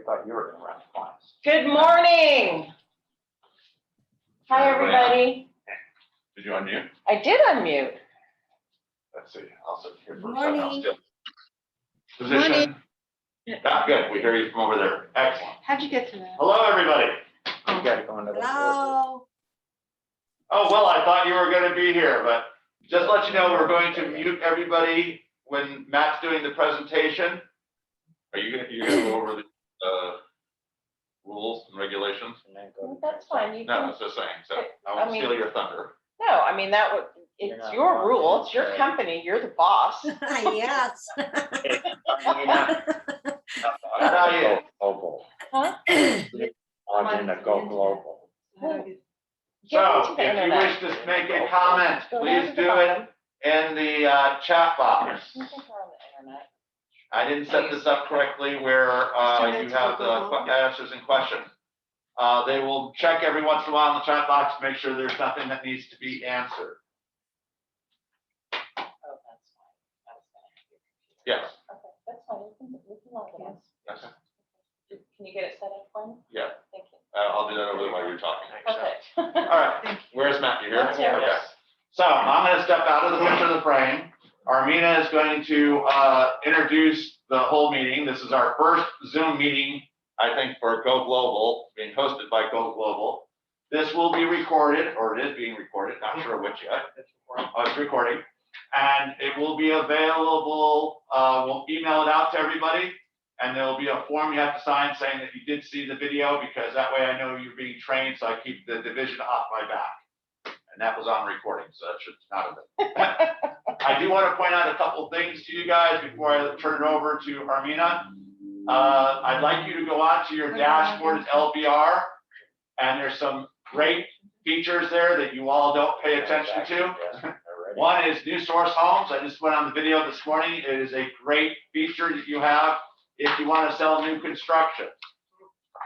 thought you were going to run the class. Good morning. Hi, everybody. Did you unmute? I did unmute. Let's see. I'll sit here for a Morning. second. Still. Position. Not good. We hear you from over there. Excellent. How'd you get to that? Hello, everybody. You got to go into the board. Hello. Oh, well, I thought you were going to be here, but just to let you know, we're going to mute everybody when Matt's doing the presentation. Are you going to go over the rules and regulations? And then go to That's fine. You No, can, it's just saying. So I I won't mean- steal your thunder. no, I mean, that would, You're it's not your allowed rule. to It's your say- company. You're the boss. Yes. Go global. Huh? Log in to go global. Get So onto the if you internet. wish to make a comment, Go down please to the do bottom. it in the chat box. I think we're on the internet. I didn't set this up correctly where you have the answers and questions. They will check every once in a while in the chat box to make sure there's nothing that needs to be answered. Oh, that's fine. I was gonna have your computer. Yes. Okay, that's fine. We can log in. Okay. Can you get it set up for me? Yeah. Thank you. I'll do that over while you're talking. Perfect. All right. Where's Matt? You here? Matt's here. Okay. So I'm going to step out of the picture of the frame. Armina is going to introduce the whole meeting. This is our first Zoom meeting, I think, for Go Global, being hosted by Go Global. This will be recorded, or it is being recorded, not sure which yet. It's recording. And it will be available, we'll email it out to everybody. And there will be a form you have to sign saying that you did see the video, because that way I know you're being trained, so I keep the division off my back. And that was on recording, so that should not have been. I do want to point out a couple things to you guys before I turn it over to Armina. I'd like you to go onto your dashboard at LBR, and there's some great features there that you all don't pay attention to. One is New Source Homes. I just went on the video this morning. It is a great feature that you have if you want to sell new construction.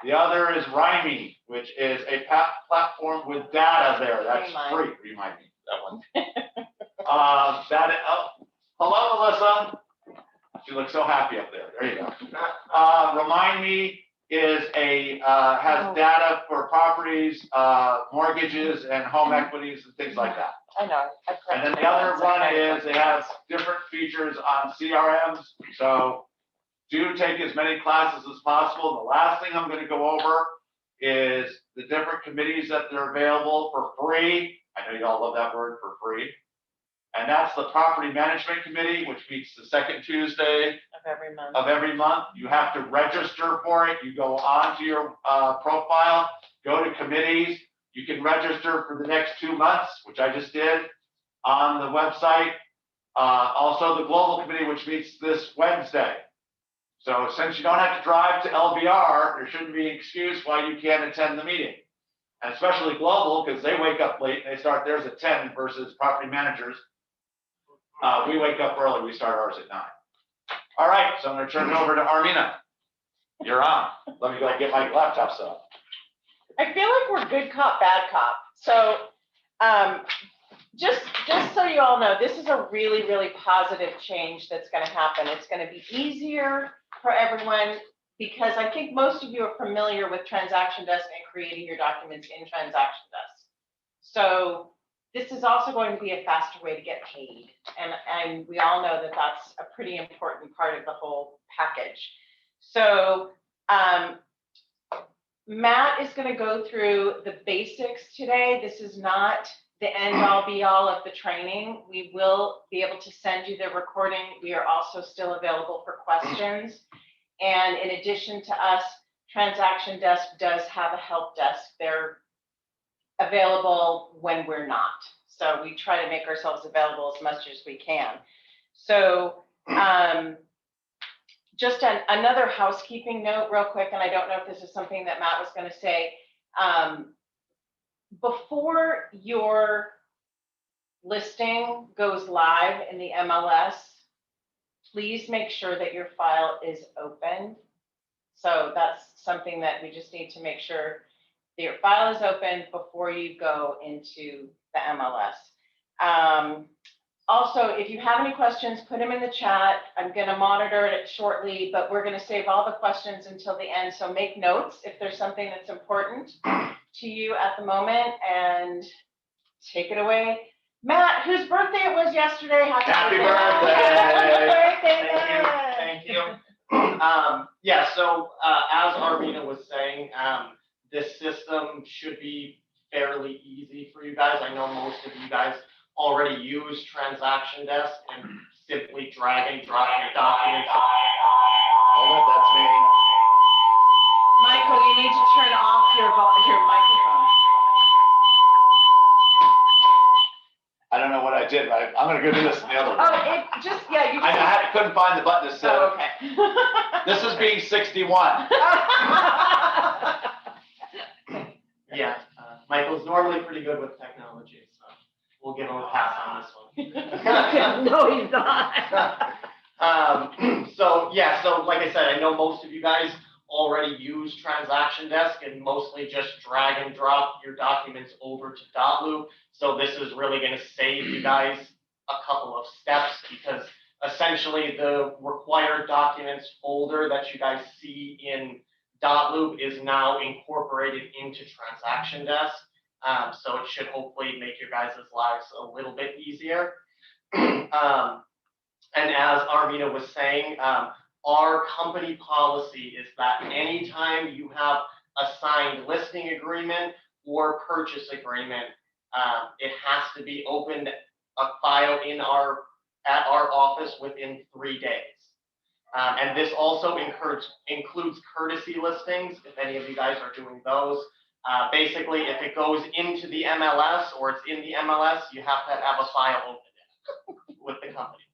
The other is Rhyme, which is a platform with data there. That's free. Remind me, that one. Hello, Melissa. She looks so happy up there. There you go. Remind Me is has data for properties, mortgages, and home equities and things like that. I know. And then the other one is it has different features on CRMs. So do take as many classes as possible. The last thing I'm going to go over is the different committees that are available for free. I know you all love that word, for free. And that's the Property Management Committee, which meets the second Tuesday Of every month. You have to register for it. You go onto your profile, go to committees. You can register for the next 2 months, which I just did on the website. Also the Global Committee, which meets this Wednesday. So since you don't have to drive to LBR, there shouldn't be an excuse why you can't attend the meeting. And especially Global, because they wake up late and they start theirs at 10 versus property managers. We wake up early, we start ours at 9. All right, so I'm going to turn it over to Armina. You're on. Let me go get my laptop set up. I feel like we're good cop, bad cop. So just so you all know, this is a really, really positive change that's going to happen. It's going to be easier for everyone because I think most of you are familiar with Transaction Desk and creating your documents in Transaction Desk. So this is also going to be a faster way to get paid. And we all know that that's a pretty important part of the whole package. So Matt is going to go through the basics today. This is not the end all be all of the training. We will be able to send you the recording. We are also still available for questions. And in addition to us, Transaction Desk does have a help desk. They're available when we're not. So we try to make ourselves available as much as we can. So just another housekeeping note real quick, and I don't know if this is something that Matt was going to say. Before your listing goes live in the MLS, please make sure that your file is open. So that's something that we just need to make sure that your file is open before you go into the MLS. Also, if you have any questions, put them in the chat. I'm gonna monitor it shortly, but we're gonna save all the questions until the end. So make notes if there's something that's important to you at the moment, and take it away. Matt, whose birthday it was yesterday, Happy birthday. birthday. Thank you. Yeah, so as Armina was saying, this system should be fairly easy for you guys. I know most of you guys already use Transaction Desk and simply drag and drop your documents. Hold it, that's me. Michael, you need to turn off your microphone. I don't know what I did, but I'm gonna go do this in the other one. Oh, it just, yeah, you just. Couldn't find the button that said, Oh, okay. this is being 61. Yeah, Michael's normally pretty good with technology, so we'll give him a pass on this one. No, he's not. So yeah, so like I said, I know most of you guys already use Transaction Desk and mostly just drag and drop your documents over to Dotloop. So this is really going to save you guys a couple of steps, because essentially the required documents folder that you guys see in Dotloop is now incorporated into Transaction Desk. So it should hopefully make your guys' lives a little bit easier. And as Armina was saying, our company policy is that anytime you have a signed listing agreement or purchase agreement, it has to be opened a file at our office within 3 days. And this also includes courtesy listings, if any of you guys are doing those. Basically, if it goes into the MLS or it's in the MLS, you have to have a file open with the company.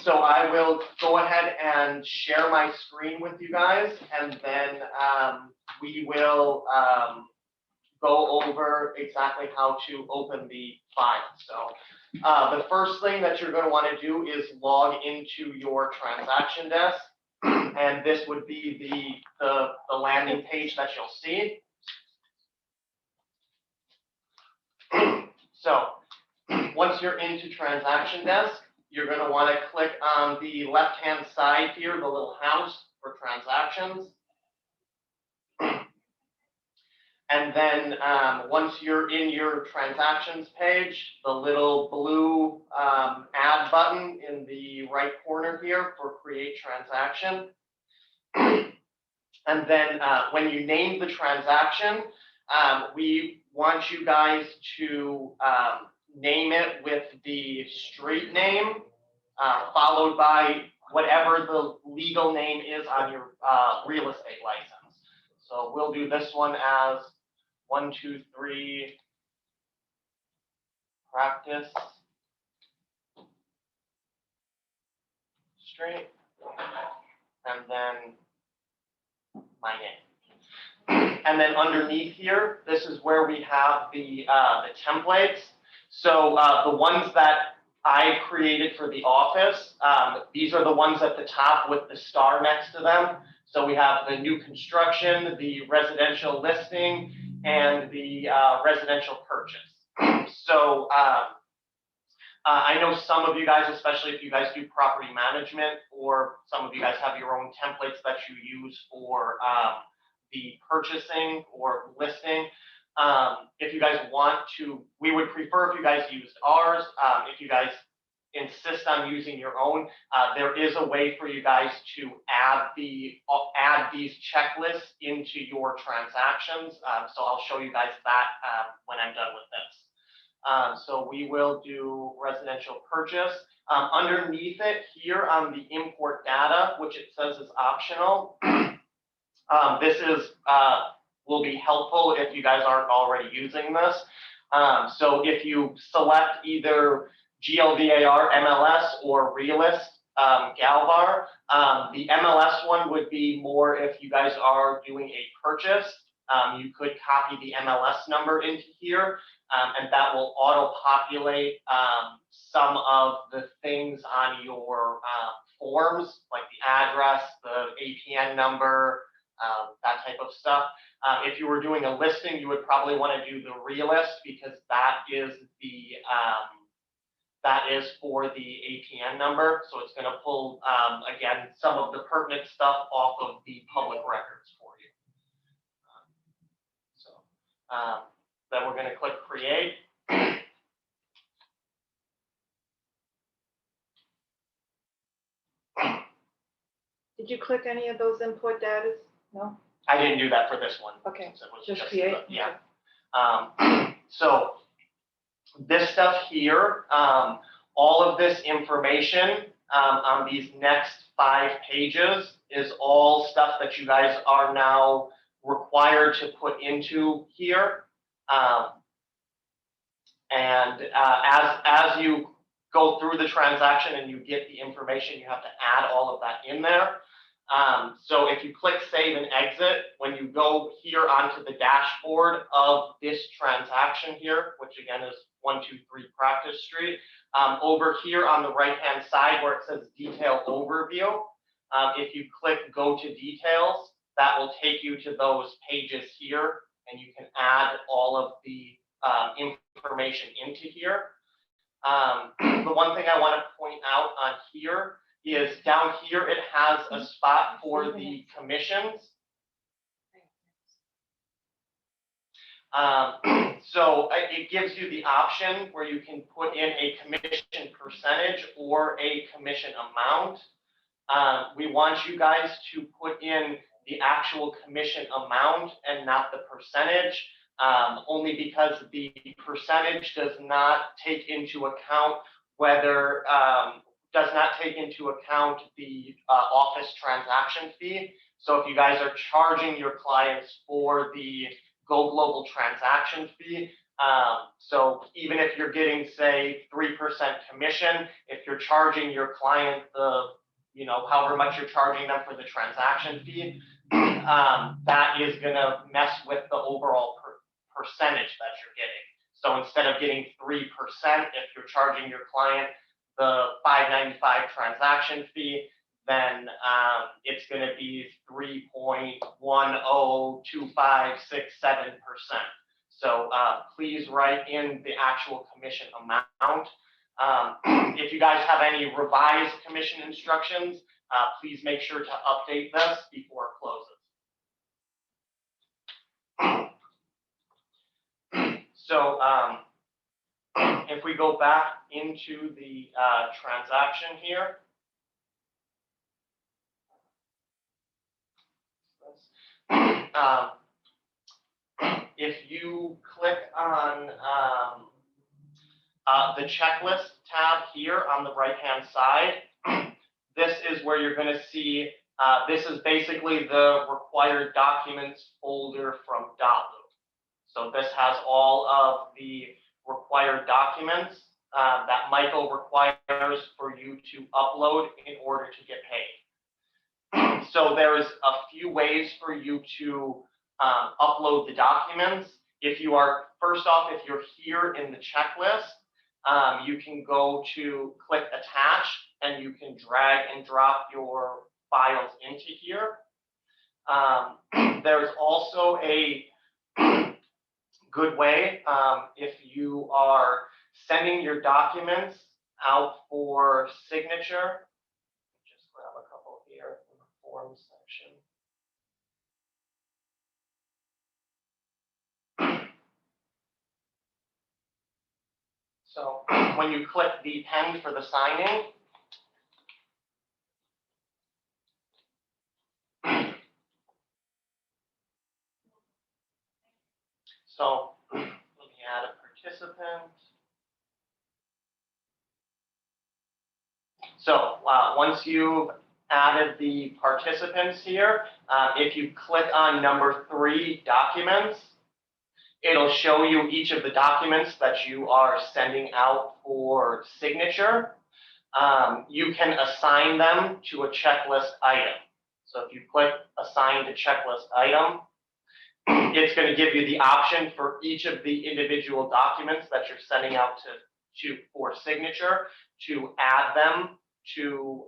So I will go ahead and share my screen with you guys, and then we will go over exactly how to open the file. So the first thing that you're going to want to do is log into your Transaction Desk, and this would be the landing page that you'll see. So once you're into Transaction Desk, you're going to want to click on the left-hand side here, the little house for transactions. And then once you're in your transactions page, the little blue add button in the right corner here for create transaction. And then when you name the transaction, we want you guys to name it with the street name, followed by whatever the legal name is on your real estate license. So we'll do this one as 123 Practice Street, and then my name. And then underneath here, this is where we have the templates. So the ones that I created for the office, these are the ones at the top with the star next to them. So we have the new construction, the residential listing, and the residential purchase. So I know some of you guys, especially if you guys do property management, or some of you guys have your own templates that you use for the purchasing or listing. If you guys want to, we would prefer if you guys used ours. If you guys insist on using your own, there is a way for you guys to add these checklists into your transactions. So I'll show you guys that when I'm done with this. So we will do residential purchase. Underneath it here on the import data, which it says is optional, this is will be helpful if you guys aren't already using this. So if you select either GLVAR MLS or Realist Galvar, the MLS one would be more if you guys are doing a purchase. You could copy the MLS number into here, and that will auto-populate some of the things on your forms, like the address, the APN number, that type of stuff. If you were doing a listing, you would probably want to do the Realist, because that is that is for the APN number. So it's going to pull, again, some of the pertinent stuff off of the public records for you. Then we're going to click create. Did you click any of those import data? No? I didn't do that for this one. Okay, since it was just create? Yeah. So this stuff here, all of this information on these next 5 pages is all stuff that you guys are now required to put into here. As you go through the transaction and you get the information, you have to add all of that in there. So if you click save and exit, when you go here onto the dashboard of this transaction here, which again is 123 Practice Street, over here on the right-hand side where it says detail overview, if you click go to details, that will take you to those pages here, and you can add all of the information into here. The one thing I want to point out on here is down here it has a spot for the commissions. So it gives you the option where you can put in a commission percentage or a commission amount. We want you guys to put in the actual commission amount and not the percentage, only because the percentage does not take into account whether, does not take into account the office transaction fee. So if you guys are charging your clients for the Go Global transaction fee, so even if you're getting, say, 3% commission, if you're charging your client the, however much you're charging them for the transaction fee, that is going to mess with the overall percentage that you're getting. So instead of getting 3%, if you're charging your client the $5.95 transaction fee, then it's going to be 3.102567%. So please write in the actual commission amount. If you guys have any revised commission instructions, please make sure to update this before it closes. So if we go back into the transaction here, if you click on the checklist tab here on the right-hand side, this is where you're going to see, this is basically the required documents folder from Dotloop. So this has all of the required documents that Michael requires for you to upload in order to get paid. So there's a few ways for you to upload the documents. If you are, first off, if you're here in the checklist, you can go to click attach and you can drag and drop your files into here. There's also a good way if you are sending your documents out for signature. Just grab a couple here in the forms section. So when you click the pen for the signing, so let me add a participant. So once you've added the participants here, if you click on number 3, documents, it'll show you each of the documents that you are sending out for signature. You can assign them to a checklist item. So if you click assign to checklist item, it's going to give you the option for each of the individual documents that you're sending out for signature to add them to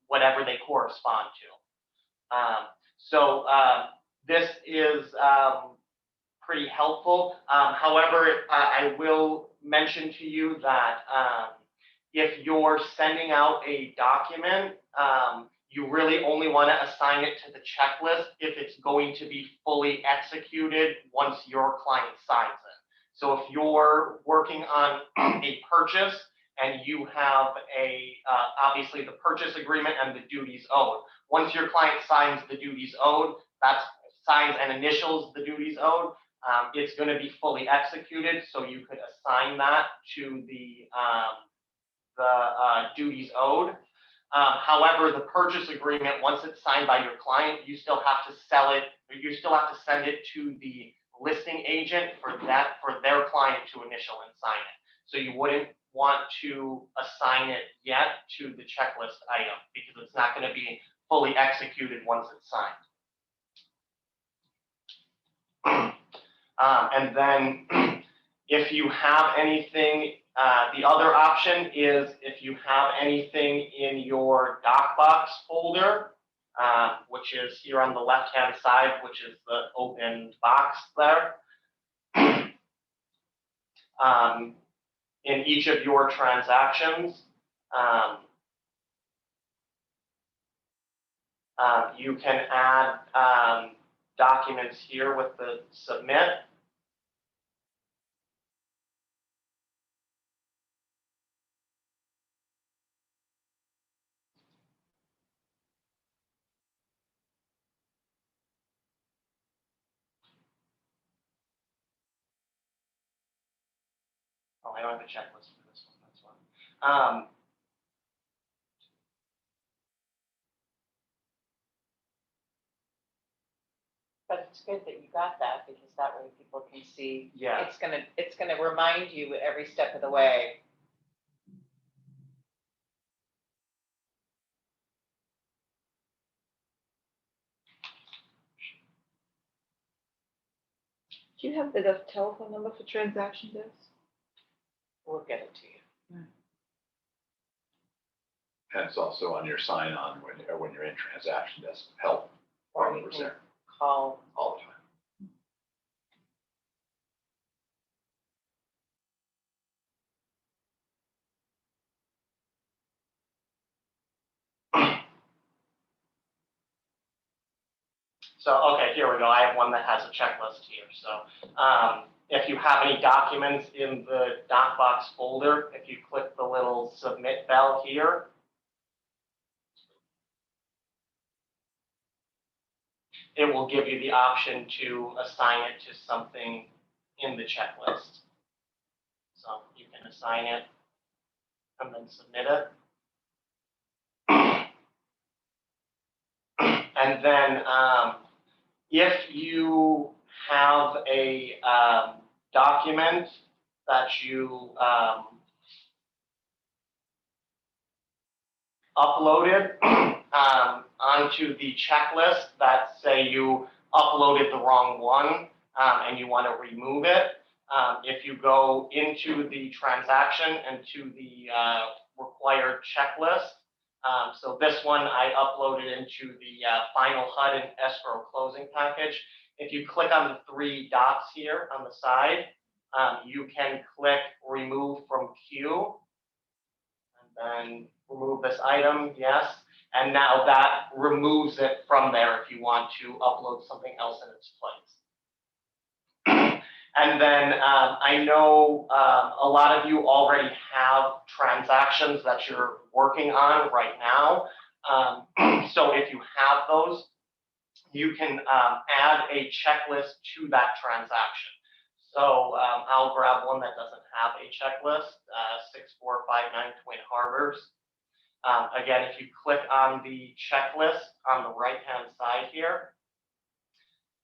whatever they correspond to. This is pretty helpful. However, I will mention to you that if you're sending out a document, you really only want to assign it to the checklist if it's going to be fully executed once your client signs it. So if you're working on a purchase and you have obviously the purchase agreement and the duties owed, once your client signs the duties owed, signs and initials the duties owed, it's going to be fully executed. So you could assign that to the duties owed. However, the purchase agreement, once it's signed by your client, you still have to sell it, or you still have to send it to the listing agent for their client to initial and sign it. So you wouldn't want to assign it yet to the checklist item because it's not going to be fully executed once it's signed. And then if you have anything, the other option is if you have anything in your DocBox folder, which is here on the left-hand side, which is the open box there. In each of your transactions, you can add documents here with the submit. Oh, I don't have a checklist for this one, that's one. But it's good that you got that because that way people can see. Yeah. It's gonna remind you every step of the way. Do you have the telephone number for transaction desk? We'll get it to you. And it's also on your sign-on when you're in transaction desk help. Or you can call. All the time. So, okay, here we go. I have one that has a checklist here. So if you have any documents in the DocBox folder, if you click the little submit bell here, it will give you the option to assign it to something in the checklist. So you can assign it and then submit it. And then if you have a document that you uploaded onto the checklist that say you uploaded the wrong one and you want to remove it, if you go into the transaction and to the required checklist, so this one I uploaded into the final HUD and escrow closing package. If you click on the three dots here on the side, you can click remove from queue and then remove this item, yes. And now that removes it from there if you want to upload something else in its place. And then I know a lot of you already have transactions that you're working on right now. So if you have those, you can add a checklist to that transaction. So I'll grab one that doesn't have a checklist, 6459 Twin Harbors. Again, if you click on the checklist on the right-hand side here,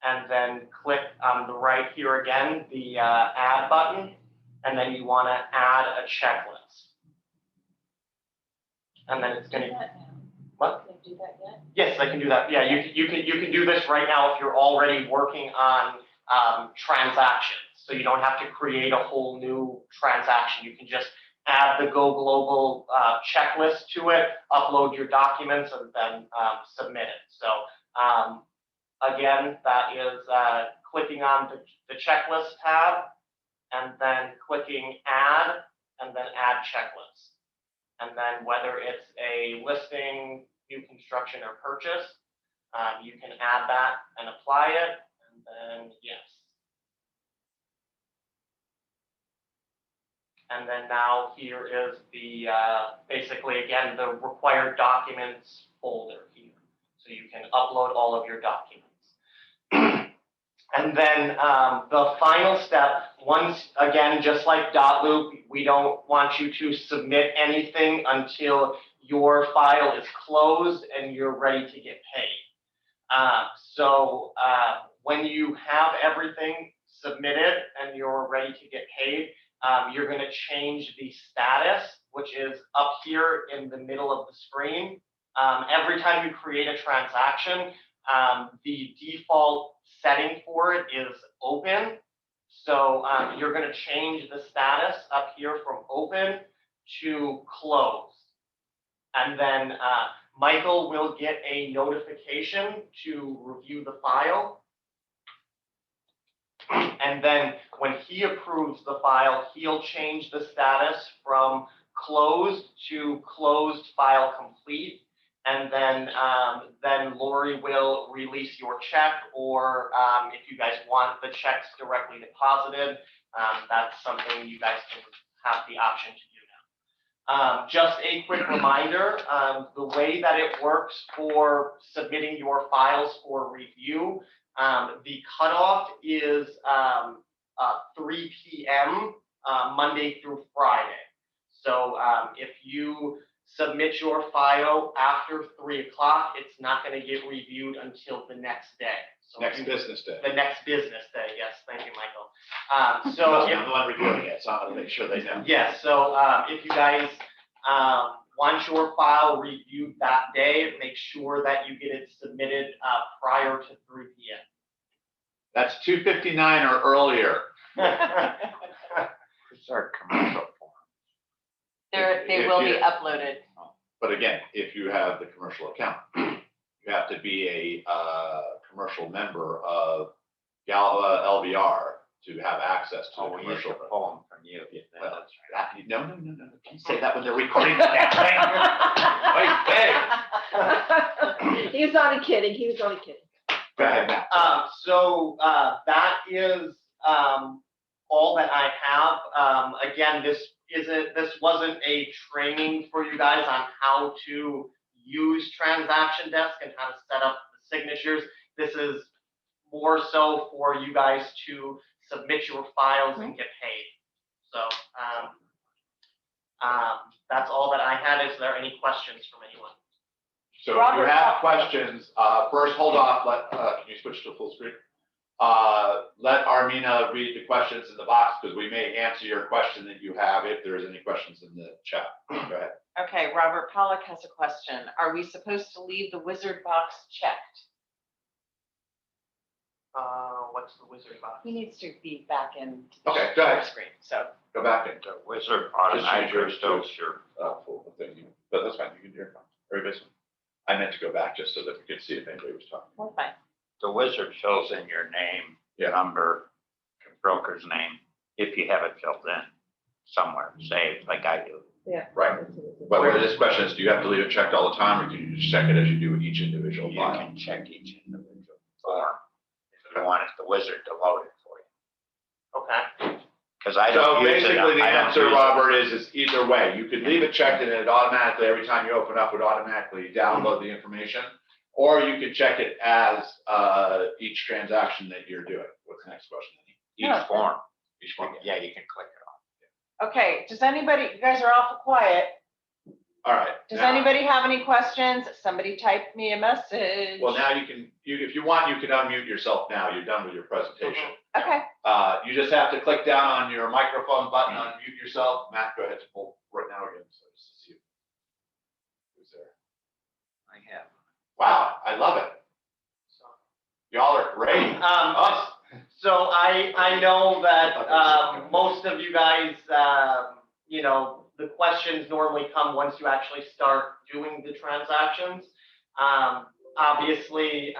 and then click on the right here again, the add button, and then you want to add a checklist. And then it's going to. What? Can you do that yet? Yes, I can do that. Yeah, you can do this right now if you're already working on transactions. So you don't have to create a whole new transaction. You can just add the Go Global checklist to it, upload your documents, and then submit it. So again, that is clicking on the checklist tab, and then clicking add, and then add checklist. And then whether it's a listing, new construction, or purchase, you can add that and apply it, and then yes. And then now here is the, basically again, the required documents folder here. So you can upload all of your documents. And then the final step, once again, just like Dotloop, we don't want you to submit anything until your file is closed and you're ready to get paid. So when you have everything submitted and you're ready to get paid, you're going to change the status, which is up here in the middle of the screen. Every time you create a transaction, the default setting for it is open. So you're going to change the status up here from open to closed. And then Michael will get a notification to review the file. And then when he approves the file, he'll change the status from closed to closed file complete. And then Lori will release your check, or if you guys want the checks directly deposited, that's something you guys can have the option to do now. Just a quick reminder, the way that it works for submitting your files for review, the cutoff is 3 p.m. Monday through Friday. So if you submit your file after 3 o'clock, it's not going to get reviewed until the next day. So Next business day. the next business day. Yes, thank you, Michael. So I'm the one reviewing it, so I'm gonna make sure they know. yes, so if you guys want your file reviewed that day, make sure that you get it submitted prior to 3 p.m. That's 2:59 or earlier. It's our commercial form. They will be uploaded. But again, if you have the commercial account, you have to be a commercial member of Galva LVR to have access to Oh, the we used commercial. to pull them from you. Well, no. Don't say that when they're recording the damn thing. Wait, He was only kidding, he was only kidding. Go ahead, Matt. So that is all that I have. Again, this wasn't a training for you guys on how to use Transaction Desk and how to set up the signatures. This is more so for you guys to submit your files and get paid. So that's all that I had. Is there any questions from anyone? So if you have questions, first hold off, can you switch to full screen? Let Armina read the questions in the box, because we may answer your question that you have if there is any questions in the chat. Go ahead. Okay, Robert Pollock has a question. Are we supposed to leave the wizard box checked? What's the wizard box? He needs to be back in Okay, go ahead. screen, so. Go back in. The wizard Just change automatically yours shows to- your, Full thing, but that's fine, you can do your phone. Everybody's fine. I meant to go back just so that we could see if anybody was talking. We're fine. the wizard fills in your name, Yeah. number, broker's name, if you have it filled in somewhere, saved like I do. Right. But what this question is, do you have to leave it checked all the time, or can you just check it as you do with each individual You file? can check each individual form if you want the wizard to load it for you. Okay. Because I So don't use it. basically, the I don't answer, use it. Robert, is either way. You could leave it checked and it automatically, every time you open up, would automatically download the information. Or you could check it as each transaction that you're doing. What's the next question? Each form. Each one. Yeah, you can click it on. Okay, does anybody, you guys are awful quiet. All right. Does now- anybody have any questions? Somebody type me a message. Well, now you can, if you want, you can unmute yourself now. You're done with your presentation. Okay, You just have to click down on your microphone button, unmute yourself. Matt, go ahead to pull right now again, so just to see who's there. I have. Wow, I love it. Y'all are great. Us. So I know that most of you guys, you know, the questions normally come once you actually start doing the transactions. Obviously,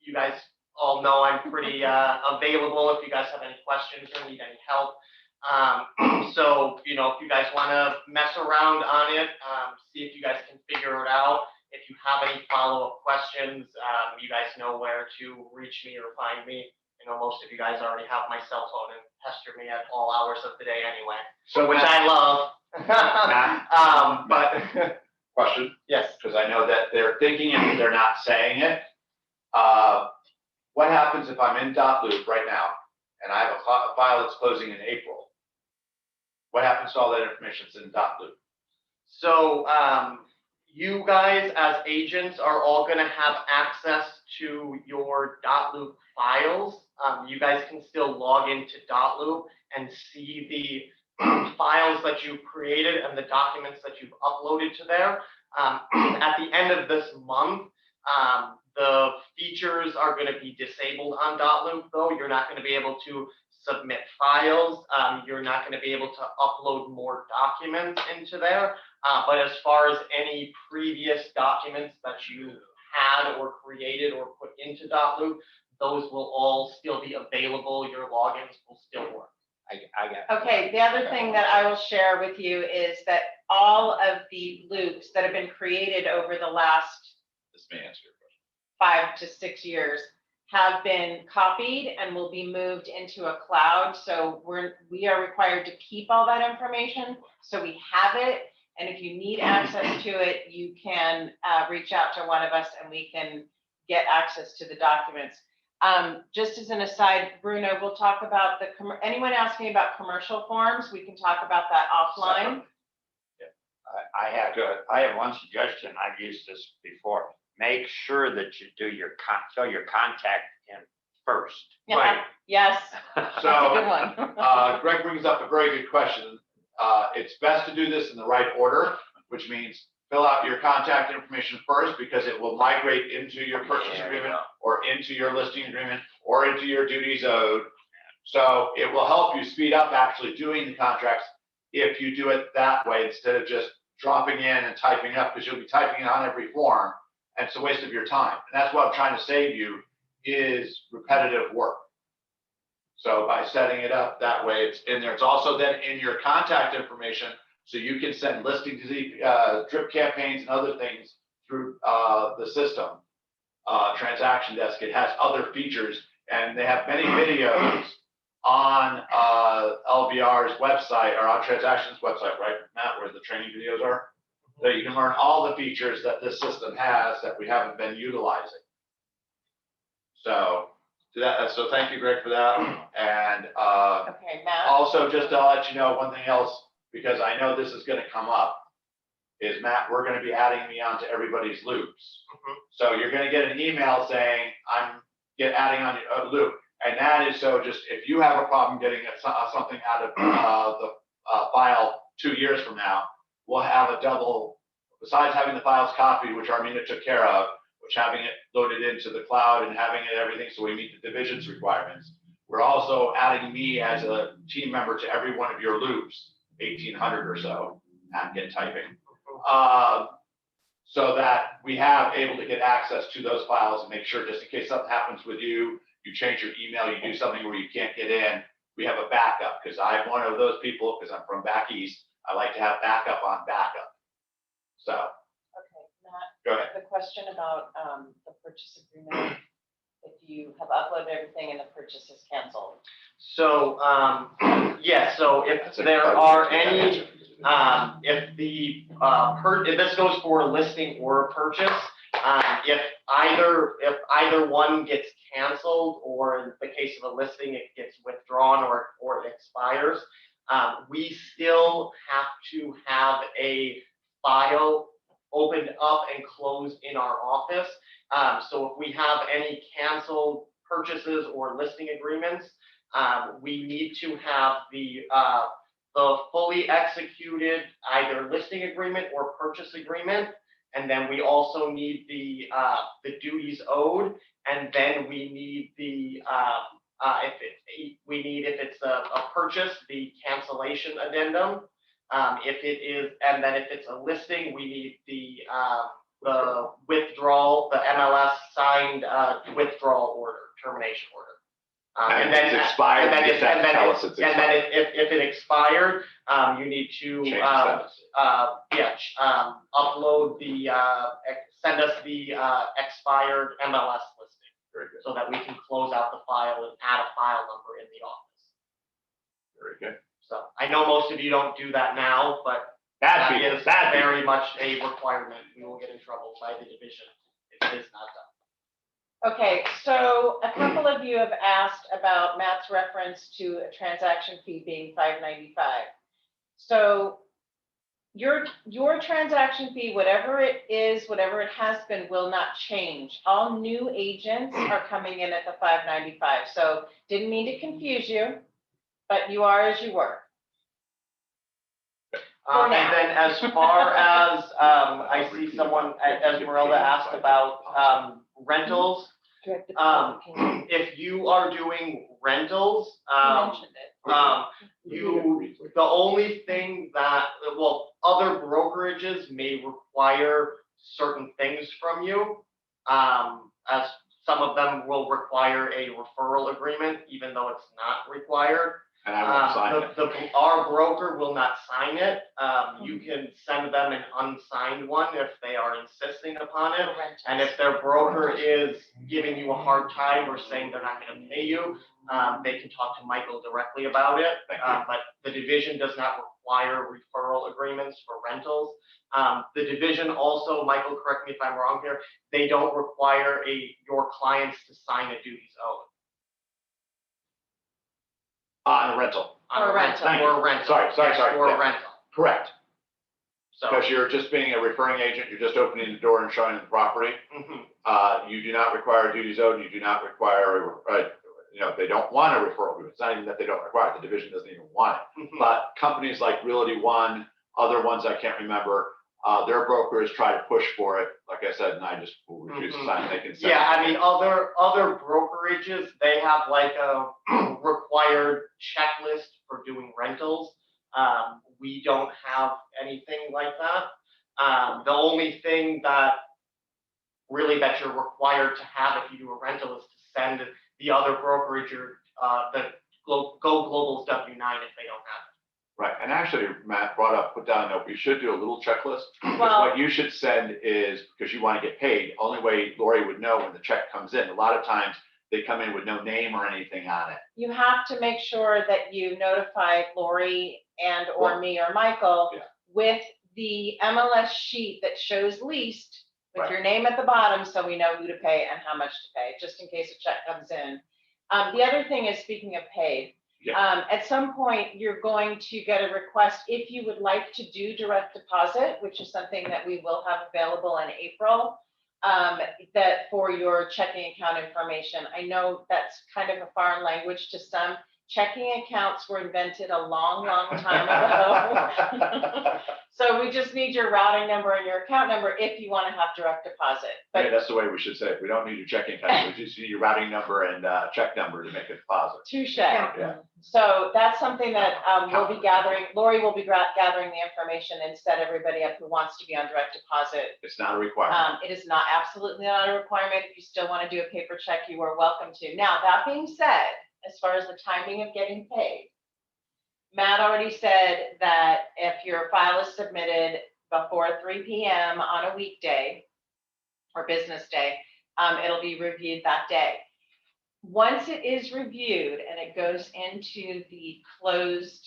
you guys all know I'm pretty available if you guys have any questions or need any help. So, you know, if you guys want to mess around on it, see if you guys can figure it out. If you have any follow-up questions, you guys know where to reach me or find me. You know, most of you guys already have my cell phone and pester me at all hours of the day anyway, So which I love. But question, yes. because I know that they're thinking it, but they're not saying it. What happens if I'm in dot-loop right now and I have a file that's closing in April? What happens to all that information that's in dot-loop? So, you guys as agents are all gonna have access to your dot-loop files. You guys can still log into dot-loop and see the files that you've created and the documents that you've uploaded to there. At the end of this month, the features are gonna be disabled on dot-loop though. You're not gonna be able to submit files. You're not gonna be able to upload more documents into there. But as far as any previous documents that you had or created or put into dot-loop, those will all still be available. Your logins will still work. I got. Okay, the other thing that I will share with you is that all of the loops that have been created over the last This may answer your question. 5 to 6 years have been copied and will be moved into a cloud. So we are required to keep all that information, so we have it. And if you need access to it, you can reach out to one of us and we can get access to the documents. Just as an aside, Bruno, we'll talk about anyone asking about commercial forms, we can talk about that offline. I have one suggestion. I've used this before. Make sure that you do fill your contact in first. Yeah, Right. yes, that's a So, good one. Greg brings up a very good question. It's best to do this in the right order, which means fill out your contact information first because it will migrate into your purchase There you agreement go. or into your listing agreement or into your duties owed. So it will help you speed up actually doing the contracts if you do it that way instead of just dropping in and typing up, because you'll be typing it on every form and it's a waste of your time. And that's what I'm trying to save you is repetitive work. So by setting it up that way, it's in there. It's also then in your contact information, so you can send listing to drip campaigns and other things through the system. Transaction Desk, it has other features, and they have many videos on LBR's website or on Transactions website, right, Matt, where the training videos are? So you can learn all the features that this system has that we haven't been utilizing. So thank you, Greg, for that. And Okay, Matt, also, just to let you know, one thing else, because I know this is gonna come up, is Matt, we're gonna be adding me onto everybody's loops. So you're gonna get an email saying, adding on a loop. And that is so just, if you have a problem getting something out of the file 2 years from now, we'll have a double, besides having the files copied, which Armina took care of, which having it loaded into the cloud and having it everything so we meet the division's requirements. We're also adding me as a team member to every one of your loops, 1,800 or so, at Get Typing. So that we have able to get access to those files and make sure, just in case something happens with you, you change your email, you do something where you can't get in, we have a backup, because I'm one of those people, because I'm from back east, I like to have backup on backup. So, okay, Matt, go ahead. the question about the purchase agreement, if you have uploaded everything and the purchase is canceled. So, so if there are any, if this goes for a listing or a purchase, if either one gets canceled, or in the case of a listing, it gets withdrawn or it expires, we still have to have a file opened up and closed in our office. So if we have any canceled purchases or listing agreements, we need to have the fully executed either listing agreement or purchase agreement. And then we also need the duties owed, and then we need if it's a purchase, the cancellation addendum. If it's a listing, we need the the withdrawal, the MLS signed withdrawal order, termination order. And then it's expired, you just have to tell us it's And then expired. if it expired, you need to, Change the status. upload the, send us the expired MLS listing Very good, so that we can close out the file and add a file number in the office. very good. So I know most of you don't do that now, but Bad that people, is bad people. very much a requirement. We will get in trouble by the division if it is not done. Okay, so a couple of you have asked about Matt's reference to a transaction fee being $5.95. So your transaction fee, whatever it is, whatever it has been, will not change. All new agents are coming in at the $5.95. So didn't mean to confuse you, but you are as you were. For And now. then as far as, I see someone, Esmeralda asked about rentals. Direct If you are doing rentals, mentioned it. the only thing that, well, other brokerages may require certain things from you. As some of them will require a referral agreement, even though it's not required. And I won't sign it. Our broker will not sign it. You can send them an unsigned one if they are insisting upon it. And if their broker is giving you a hard time or saying they're not gonna pay you, they can talk to Michael directly about it. Thank you. But the division does not require referral agreements for rentals. The division also, Michael, correct me if I'm wrong here, they don't require your clients to sign a duties owed. On a rental, Or a rental. Thank you. Or a rental. Sorry, Yes, or yeah. a rental. correct, So. because you're just being a referring agent, you're just opening the door and showing the property. Mhm. You do not require duties owed, you do not require, they don't want a referral, it's not even that they don't require it, the division doesn't even want it. Mhm. But companies like Realty One, other ones I can't remember, their brokers try to push for it, like I said, and I just will refuse to sign, they can send. Yeah, I mean, other brokerages, they have like a required checklist for doing rentals. We don't have anything like that. The only thing that you're required to have if you do a rental is to send the other brokerage or the Go Global's W-9 if they don't have it. Right, and actually, Matt put down a note, we should do a little checklist. Because Well- what you should send is, because you want to get paid, only way Lori would know when the check comes in. A lot of times, they come in with no name or anything on it. You have to make sure that you notify Lori and or Well, me or Michael yeah. with the MLS sheet that shows leased with Right. your name at the bottom, so we know who to pay and how much to pay, just in case a check comes in. The other thing is, speaking of paid, at some point, you're going to get a request if you would like to do direct deposit, which is something that we will have available in April. That for your checking account information. I know that's kind of a foreign language to some. Checking accounts were invented a long, long time ago. So we just need your routing number and your account number if you want to have direct deposit. Yeah, But that's the way we should say it. We don't need your checking account, we just need your routing number and check number to make a deposit. touche. Yeah. So that's something that we'll be gathering. Lori will be gathering the information and set everybody up who wants to be on direct deposit. It's not a requirement. It is not absolutely not a requirement. If you still want to do a paper check, you are welcome to. Now, that being said, as far as the timing of getting paid, Matt already said that if your file is submitted before 3 p.m. on a weekday or business day, it'll be reviewed that day. Once it is reviewed and it goes into the closed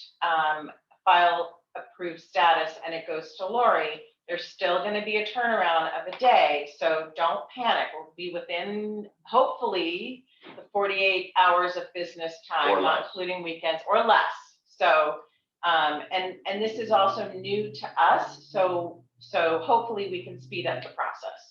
file approved status and it goes to Lori, there's still going to be a turnaround of a day. So don't panic. We'll be within, hopefully, the 48 hours of business time, Or not less. including weekends or less. So, and this is also new to us. So hopefully we can speed up the process.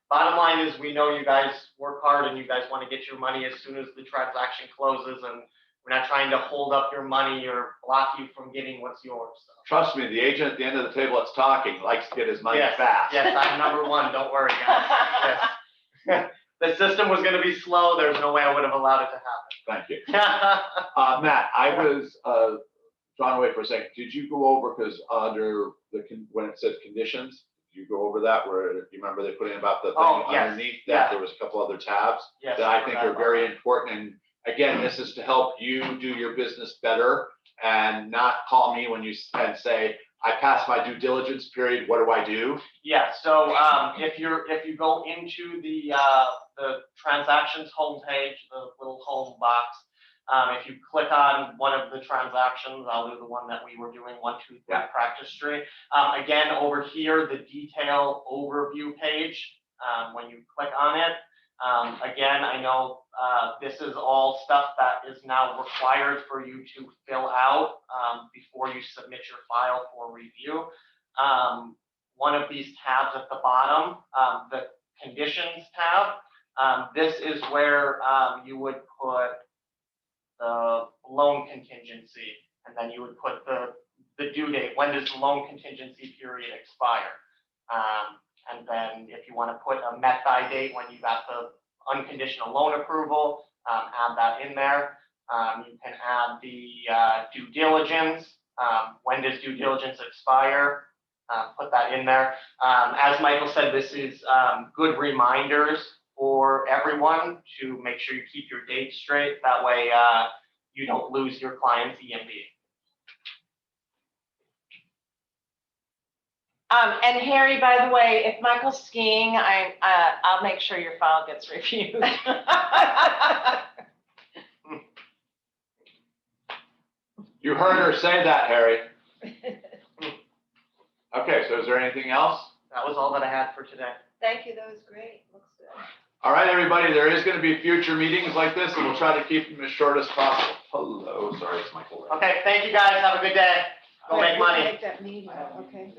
Bottom line is, we know you guys work hard and you guys want to get your money as soon as the transaction closes, and we're not trying to hold up your money or block you from getting what's yours. So. Trust me, the agent at the end of the table that's talking likes to get his money Yes, fast. Yes, I'm number one. Don't worry, guys. Yes. The system was going to be slow. There's no way I would have allowed it to Thank you. happen. Matt, I was drawn away for a second. Did you go over, because under when it says conditions, you go over that where, you remember they put in about the Oh, thing yes, underneath yeah. that, there was a couple other tabs Yes. that I think forgot are about very that. important. And again, this is to help you do your business better and not call me when you and say, I passed my due diligence period, what do I do? Yeah, so, if you go into the transactions homepage, the little home box, if you click on one of the transactions, I'll do the one that we were doing, 123 Yeah. Practice Street. Again, over here, the detail overview page, when you click on it, again, I know, this is all stuff that is now required for you to fill out, before you submit your file for review. One of these tabs at the bottom, the conditions tab, this is where, you would put the loan contingency, and then you would put the due date, when does the loan contingency period expire? And then if you want to put a met by date when you got the unconditional loan approval, add that in there. You can add the due diligence, when does due diligence expire? Put that in there. As Michael said, this is good reminders for everyone to make sure you keep your dates straight. That way you don't lose your client's EMD. And Harry, by the way, if Michael's skiing, I'll make sure your file gets reviewed. You heard her say that, Harry. Okay, so is there anything else? That was all that I had for today. Thank you, that was great, looks good. All right, everybody, there is going to be future meetings like this, and we'll try to keep them as short as possible. Hello, sorry, it's Michael. Okay, thank you guys. Have a good day. Go make money. Make that meeting, okay.